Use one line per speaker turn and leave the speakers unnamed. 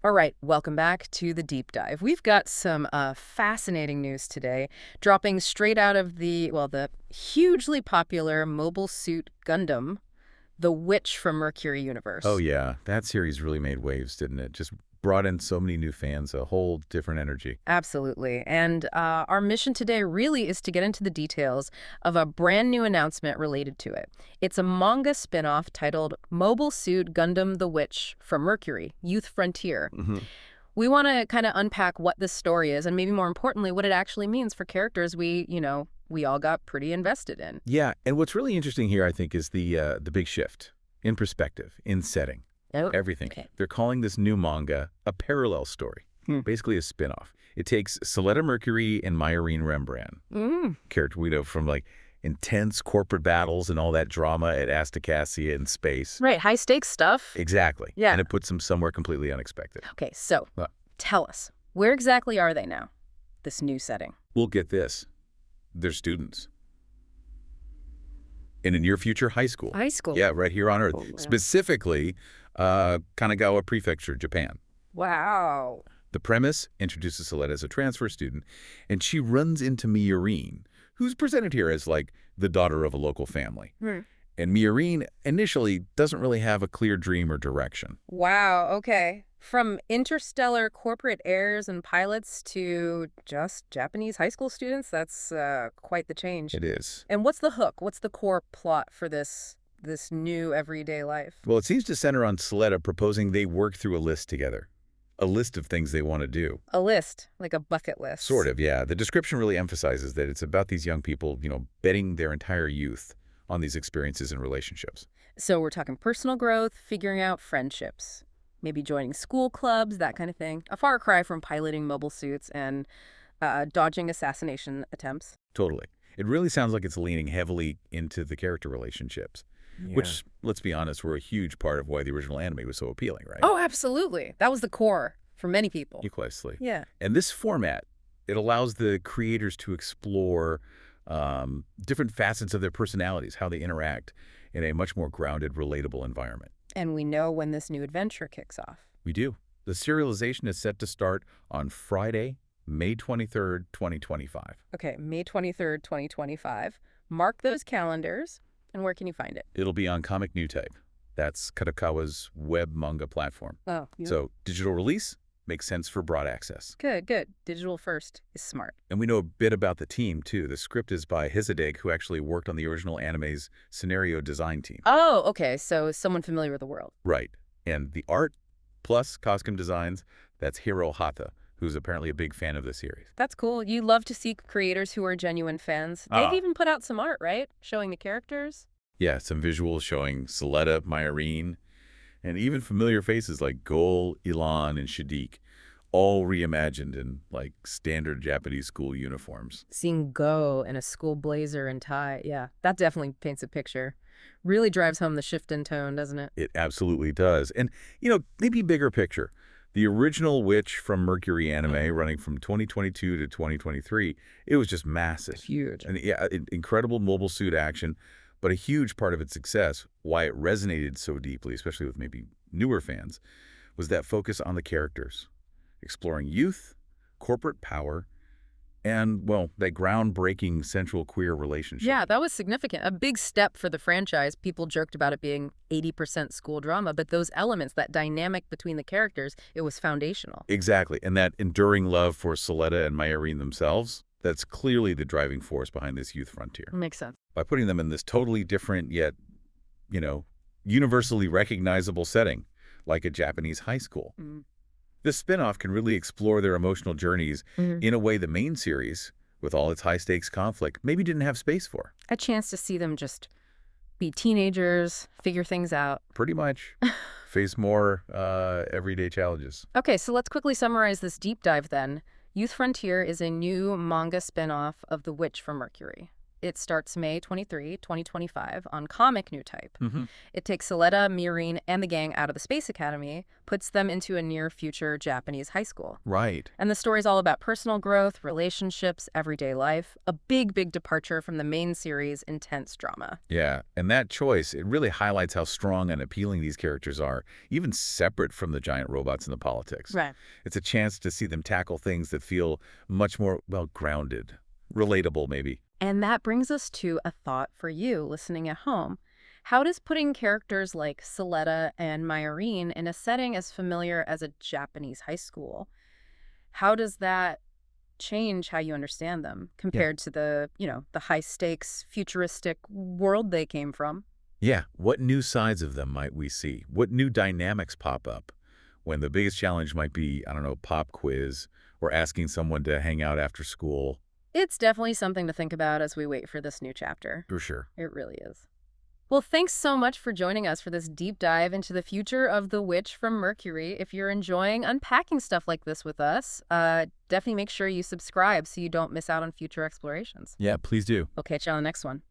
All right, welcome back to the deep dive. We've got some fascinating news today, dropping straight out of the hugely popular mobile suit Gundam, The Witch from Mercury
Oh
universe.
yeah, that series really made waves, didn't it? Just brought in so many new fans, a whole different energy.
Absolutely. And our mission today really is to get into the details of a brand new announcement related to it. It's a manga spin-off titled Mobile Suit Gundam The Witch from Mercury, Youth Frontier.
hmm
We want to kind of unpack what this story is and maybe more importantly, what it actually means for characters we all got pretty invested in.
Yeah, and what's really interesting here, I think, is the big shift in perspective, in setting,
Oh,
everything.
okay.
They're calling this new manga a parallel story, basically a spin-off. It takes Suletta Mercury and Miorine Rembran,
Mm.
character we know from like intense corporate battles and all that drama at Astacassia in space.
Right, high stakes stuff.
Exactly.
Yeah.
And it puts them somewhere completely unexpected.
Okay, so
Well,
tell us, where exactly are they now, this new setting?
we'll get this. They're students. In a near future high school.
High school.
Yeah, right here on Earth.
Oh, wow.
Specifically, Kanagawa Prefecture, Japan.
Wow.
The premise introduces Suletta as a transfer student, and she runs into Miorine, who's presented here as like the daughter of a local family.
Hmm.
And Miorine initially doesn't really have a clear dream or direction.
Wow, okay. From interstellar corporate heirs and pilots to just Japanese high school students, that's quite the change.
It is.
And what's the hook? What's the core plot for this new everyday life?
Well, it seems to center on Suletta proposing they work through a list together. A list of things they want to do.
A list, like a bucket list.
Sort of, yeah. The description really emphasizes that it's about these young people, betting their entire youth on these experiences and relationships.
So we're talking personal growth, figuring out friendships, maybe joining school clubs, that kind of thing. A far cry from piloting mobile suits and dodging assassination attempts.
Totally. It really sounds like it's leaning heavily into the character relationships, which, let's be honest, were a huge part of why the original anime was so appealing, right?
Oh, absolutely. That was the core for many people.
Equally.
Yeah.
And this format, it allows the creators to explore different facets of their personalities, how they interact in a much more grounded, relatable environment.
And we know when this new adventure kicks off.
We do. The serialization is set to start on Friday, May 23rd, 2025.
Okay, May 23rd, 2025. Mark those calendars. And where can you find it?
It'll be on Comic Newtype. That's Kadokawa's web manga platform.
Oh,
So digital release makes sense for broad access.
good. Digital first is smart.
And we know a bit about the team, too. The script is by Hizadeg, who actually worked on the original anime's scenario design team.
Oh, okay. So someone familiar with the world.
Right. And the art plus costume designs, that's Hiro Hata, who's apparently a big fan of the series.
That's cool. You love to see creators who are genuine fans.
Ah.
They've even put out some art, right? Showing the characters.
Yeah, some visuals showing Suletta, Miorine, and even familiar faces like Gol, Ilan, and Shadiq, all reimagined in like standard Japanese school uniforms.
Seeing Go in a school blazer and tie. Yeah, that definitely paints a picture. Really drives home the shift in tone, doesn't it?
It absolutely does. And, maybe bigger picture. The original Witch from Mercury anime running from 2022 to 2023, it was just massive.
Huge.
And yeah, incredible mobile suit action, but a huge part of its success, why it resonated so deeply, especially with maybe newer fans, was that focus on the characters, exploring youth, corporate power, and, well, that groundbreaking central queer relationship.
Yeah, that was significant. A big step for the franchise. People joked about it being 80% school drama, but those elements, that dynamic between the characters, it was foundational.
Exactly. And that enduring love for Suletta and Miorine themselves, that's clearly the driving force behind this youth frontier.
Makes sense.
By putting them in this totally different yet, universally recognizable setting, like a Japanese high school.
Mm.
This spin-off can really explore their emotional journeys in a way the main series, with all its high-stakes conflict, maybe didn't have space for.
A chance to see them just be teenagers, figure things out.
Pretty much. Face more everyday challenges.
Okay, so let's quickly summarize this deep dive then. Youth Frontier is a new manga spin-off of The Witch from Mercury. It starts May 23, 2025 on Comic Newtype.
Mm-hmm.
It takes Suletta, Miorine, and the gang out of the Space Academy, puts them into a near-future Japanese high school.
Right.
And the story's all about personal growth, relationships, everyday life, a big, big departure from the main series' intense drama.
Yeah, and that choice, it really highlights how strong and appealing these characters are, even separate from the giant robots and the politics.
Right.
It's a chance to see them tackle things that feel much more, well, grounded, relatable maybe.
And that brings us to a thought for you listening at home. How does putting characters like Suletta and Miorine in a setting as familiar as a Japanese high school, how does that change how you understand them compared to the high stakes, futuristic world they came from?
Yeah, what new sides of them might we see? What new dynamics pop up when the biggest challenge might be, I don't know, pop quiz or asking someone to hang out after school?
It's definitely something to think about as we wait for this new chapter.
For sure.
It really is. Well, thanks so much for joining us for this deep dive into the future of The Witch from Mercury. If you're enjoying unpacking stuff like this with us, definitely make sure you subscribe so you don't miss out on future explorations.
Yeah, please do.
We'll catch you on the next one.